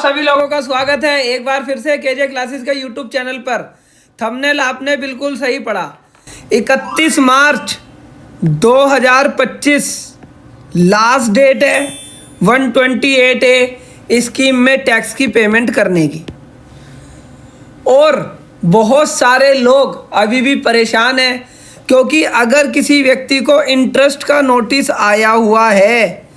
सभी लोगों का स्वागत है एक बार फिर से केजे क्लासेस के यूट्यूब चैनल पर। थंबनेल आपने बिल्कुल सही पढ़ा। 31 मार्च 2025 लास्ट डेट है 128A स्कीम में टैक्स की पेमेंट करने की। और बहुत सारे लोग अभी भी परेशान हैं क्योंकि अगर किसी व्यक्ति को इंटरेस्ट का नोटिस आया हुआ है,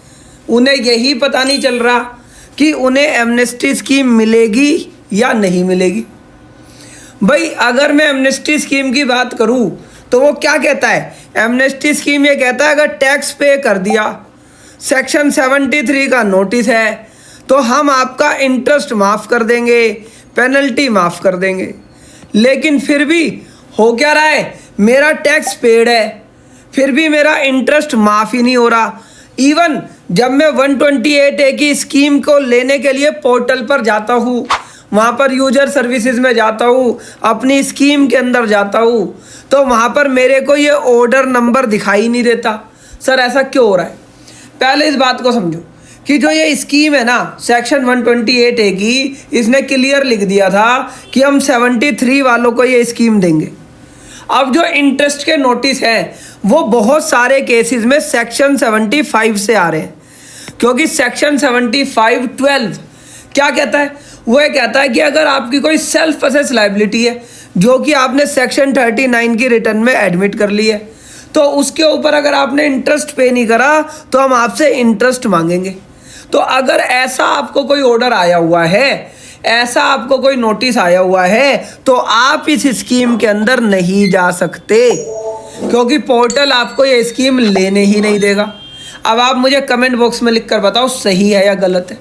उन्हें यही पता नहीं चल रहा कि उन्हें एमनेस्टी स्कीम मिलेगी या नहीं मिलेगी। भाई अगर मैं एमनेस्टी स्कीम की बात करूं तो वो क्या कहता है, एमनेस्टी स्कीम ये कहता है अगर टैक्स पे कर दिया, सेक्शन 73 का नोटिस है तो हम आपका इंटरेस्ट माफ़ कर देंगे, पेनल्टी माफ़ कर देंगे। लेकिन फिर भी हो क्या रहा है, मेरा टैक्स पेड है फिर भी मेरा इंटरेस्ट माफ़ ही नहीं हो रहा। इवन जब मैं 128A की स्कीम को लेने के लिए पोर्टल पर जाता हूँ, वहाँ पर यूजर सर्विसेज में जाता हूँ, अपनी स्कीम के अंदर जाता हूँ, तो वहाँ पर मेरे को ये ऑर्डर नंबर दिखाई नहीं देता। सर ऐसा क्यों हो रहा है? पहले इस बात को समझो कि जो ये स्कीम है ना सेक्शन 128A की, इसने क्लियर लिख दिया था कि हम 73 वालों को ये स्कीम देंगे। अब जो इंटरेस्ट के नोटिस हैं वो बहुत सारे केसेस में सेक्शन 75 से आ रहे हैं, क्योंकि सेक्शन 75(12) क्या कहता है, वो ये कहता है कि अगर आपकी कोई सेल्फ असेस लाइबिलिटी है जो कि आपने सेक्शन 39 की रिटर्न में एडमिट कर ली है, तो उसके ऊपर अगर आपने इंटरेस्ट पे नहीं करा तो हम आपसे इंटरेस्ट मांगेंगे। तो अगर ऐसा आपको कोई ऑर्डर आया हुआ है, ऐसा आपको कोई नोटिस आया हुआ है, तो आप इस स्कीम के अंदर नहीं जा सकते, क्योंकि पोर्टल आपको ये स्कीम लेने ही नहीं देगा। अब आप मुझे कमेंट बॉक्स में लिखकर बताओ सही है या गलत है।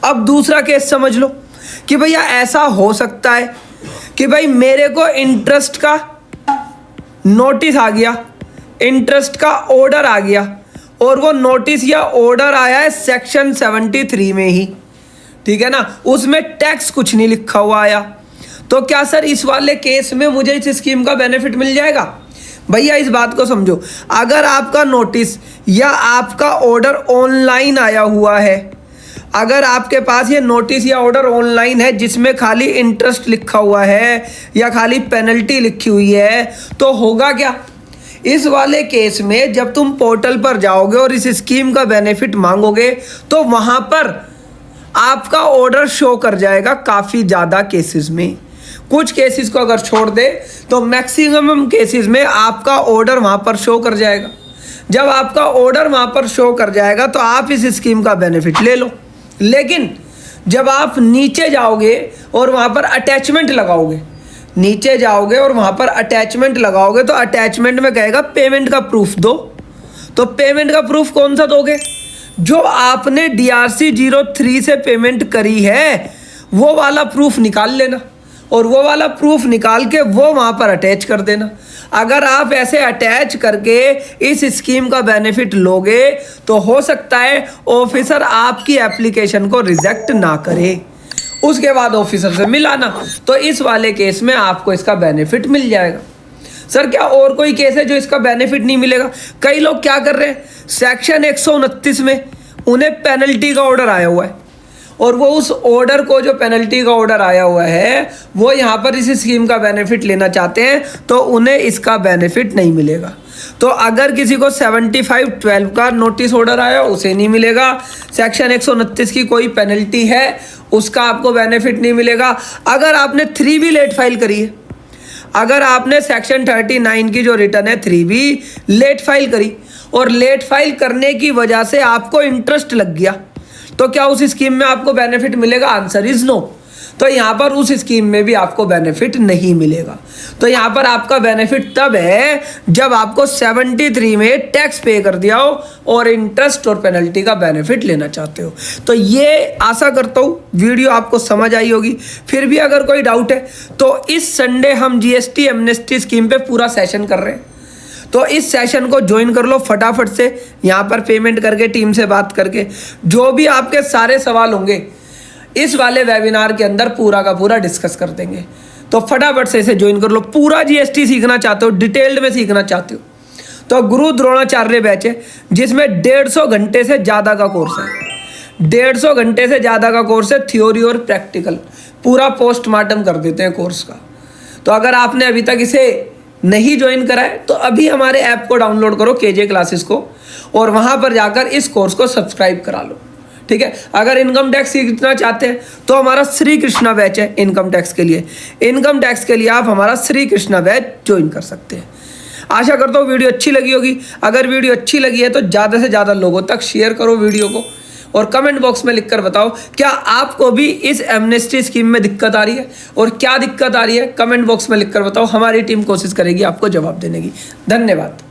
अब दूसरा केस समझ लो कि भैया ऐसा हो सकता है कि भाई मेरे को इंटरेस्ट का नोटिस आ गया, इंटरेस्ट का ऑर्डर आ गया, और वो नोटिस या ऑर्डर आया है सेक्शन 73 में ही, ठीक है ना, उसमें टैक्स कुछ नहीं लिखा हुआ आया। तो क्या सर इस वाले केस में मुझे इस स्कीम का बेनिफिट मिल जाएगा? भैया इस बात को समझो, अगर आपका नोटिस या आपका ऑर्डर ऑनलाइन आया हुआ है, अगर आपके पास ये नोटिस या ऑर्डर ऑनलाइन है जिसमें खाली इंटरेस्ट लिखा हुआ है या खाली पेनल्टी लिखी हुई है, तो होगा क्या इस वाले केस में, जब तुम पोर्टल पर जाओगे और इस स्कीम का बेनिफिट मांगोगे तो वहाँ पर आपका ऑर्डर शो कर जाएगा काफ़ी ज़्यादा केसेस में। कुछ केसेस को अगर छोड़ दे तो मैक्सिमम केसेस में आपका ऑर्डर वहाँ पर शो कर जाएगा। जब आपका ऑर्डर वहाँ पर शो कर जाएगा तो आप इस स्कीम का बेनिफिट ले लो। लेकिन जब आप नीचे जाओगे और वहाँ पर अटैचमेंट लगाओगे, नीचे जाओगे और वहाँ पर अटैचमेंट लगाओगे तो अटैचमेंट में कहेगा पेमेंट का प्रूफ दो। तो पेमेंट का प्रूफ कौन सा दोगे? जो आपने DRC 03 से पेमेंट करी है वो वाला प्रूफ निकाल लेना, और वो वाला प्रूफ निकाल के वो वहाँ पर अटैच कर देना। अगर आप ऐसे अटैच करके इस स्कीम का बेनिफिट लोगे तो हो सकता है ऑफिसर आपकी एप्लीकेशन को रिजेक्ट ना करे, उसके बाद ऑफिसर से मिलाना, तो इस वाले केस में आपको इसका बेनिफिट मिल जाएगा। सर क्या और कोई केस है जो इसका बेनिफिट नहीं मिलेगा? कई लोग क्या कर रहे हैं, सेक्शन 129 में उन्हें पेनल्टी का ऑर्डर आया हुआ है और वो उस ऑर्डर को, जो पेनल्टी का ऑर्डर आया हुआ है, वो यहाँ पर इस स्कीम का बेनिफिट लेना चाहते हैं तो उन्हें इसका बेनिफिट नहीं मिलेगा। तो अगर किसी को 75(12) का नोटिस ऑर्डर आया उसे नहीं मिलेगा, सेक्शन 129 की कोई पेनल्टी है उसका आपको बेनिफिट नहीं मिलेगा। अगर आपने 3B लेट फाइल करी है, अगर आपने सेक्शन 39 की जो रिटर्न है 3B लेट फाइल करी और लेट फाइल करने की वजह से आपको इंटरेस्ट लग गया, तो क्या उस स्कीम में आपको बेनिफिट मिलेगा? Answer is no. तो यहाँ पर उस स्कीम में भी आपको बेनिफिट नहीं मिलेगा। तो यहाँ पर आपका बेनिफिट तब है जब आपको 73 में टैक्स पे कर दिया हो और इंटरेस्ट और पेनल्टी का बेनिफिट लेना चाहते हो। तो ये आशा करता हूँ वीडियो आपको समझ आई होगी। फिर भी अगर कोई डाउट है तो इस संडे हम GST एमनेस्टी स्कीम पे पूरा सेशन कर रहे हैं, तो इस सेशन को ज्वाइन कर लो फटाफट से, यहाँ पर पेमेंट करके, टीम से बात करके। जो भी आपके सारे सवाल होंगे इस वाले वेबिनार के अंदर पूरा का पूरा डिस्कस कर देंगे। तो फटाफट से इसे ज्वाइन कर लो। पूरा GST सीखना चाहते हो, डिटेल्ड में सीखना चाहते हो, तो गुरु द्रोणाचार्य बैच है जिसमें 150 घंटे से ज़्यादा का कोर्स है। 150 घंटे से ज़्यादा का कोर्स है, थ्योरी और प्रैक्टिकल, पूरा पोस्टमार्टम कर देते हैं कोर्स का। तो अगर आपने अभी तक इसे नहीं ज्वाइन करा है तो अभी हमारे ऐप को डाउनलोड करो, केजे क्लासेस को, और वहाँ पर जाकर इस कोर्स को सब्सक्राइब करा लो, ठीक है। अगर इनकम टैक्स सीखना चाहते हैं तो हमारा श्री कृष्णा बैच है इनकम टैक्स के लिए। इनकम टैक्स के लिए आप हमारा श्री कृष्णा बैच ज्वाइन कर सकते हैं। आशा करता हूँ वीडियो अच्छी लगी होगी। अगर वीडियो अच्छी लगी है तो ज़्यादा से ज़्यादा लोगों तक शेयर करो वीडियो को, और कमेंट बॉक्स में लिखकर बताओ क्या आपको भी इस एमनेस्टी स्कीम में दिक्कत आ रही है, और क्या दिक्कत आ रही है कमेंट बॉक्स में लिखकर बताओ। हमारी टीम कोशिश करेगी आपको जवाब देने की। धन्यवाद।